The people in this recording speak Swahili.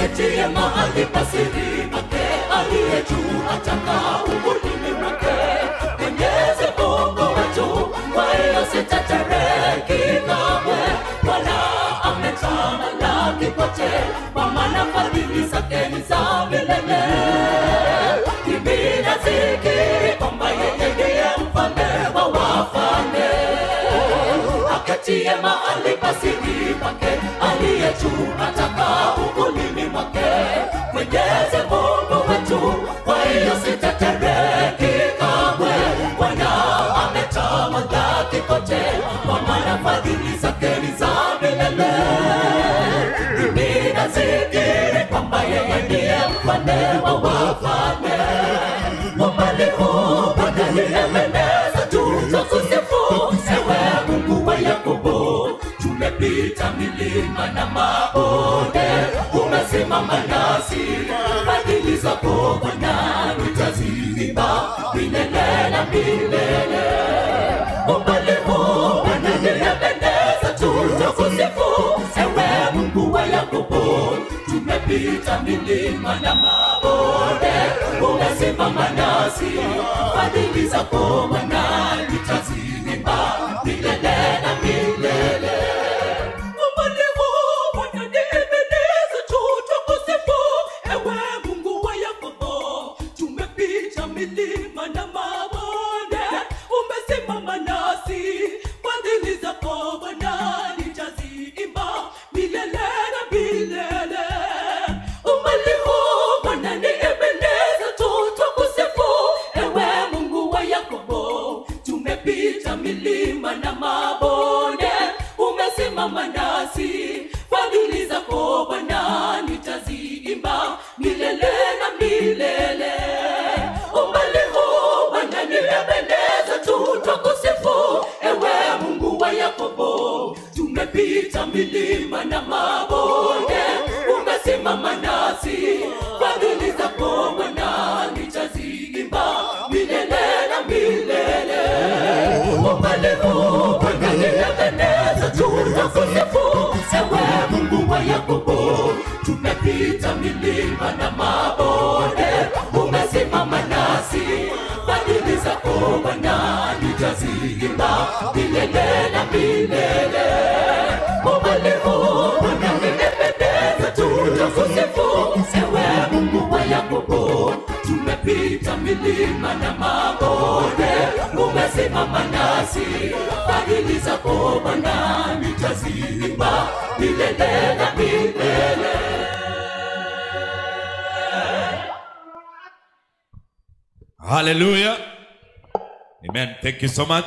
aketie mahali pasiri pake, aliye juu ataka ubulini mwake. Mwenyezi Mungu wetu, kwa hiyo sitatereki kamwe. Bwana ametamalaki kote, kwa maana fadhili zake ni za milele. Mimi nazikiri kwamba yeye ndiye mfalme wa wafalme, aketie mahali pasiri pake, aliye juu ataka ubulini mwake. Mwenyezi Mungu wetu, kwa hiyo sitatereki kamwe. Bwana ametamalaki kote, kwa maana fadhili zake ni za milele. Mimi nazikiri kwamba yeye ndiye mfalme wa wafalme. Umbali huu Bwana nimependeza tu, tukusifu ewe Mungu wa Yakobo. Tumepita milima na mabonde, umesimama nasi. Fadhili zako Bwana nitaziimba milele na milele. Umbali huu Bwana nimependeza tu, tukusifu ewe Mungu wa Yakobo. Tumepita milima na mabonde, umesimama nasi. Fadhili zako Bwana nitaziimba milele na milele. Umbali huu Bwana nimependeza tu, tukusifu ewe Mungu wa Yakobo. Tumepita milima na mabonde, umesimama nasi. Fadhili zako Bwana nitaziimba milele na milele. Umbali huu Bwana nimependeza tu, tukusifu ewe Mungu wa Yakobo. Tumepita milima na mabonde, umesimama nasi. Fadhili zako Bwana nitaziimba milele na milele. Umbali huu Bwana nimependeza tu, tukusifu ewe Mungu wa Yakobo. Tumepita milima na mabonde, umesimama nasi. Fadhili zako Bwana nitaziimba milele na milele. Umbali huu Bwana nimependeza tu, tukusifu ewe Mungu wa Yakobo. Tumepita milima na mabonde, umesimama nasi. Fadhili zako Bwana nitaziimba milele na milele. Umbali huu Bwana nimependeza tu, tukusifu ewe Mungu wa Yakobo. Tumepita milima na mabonde, umesimama nasi. Fadhili zako Bwana nitaziimba milele na milele. Hallelujah. Amen. Thank you so much.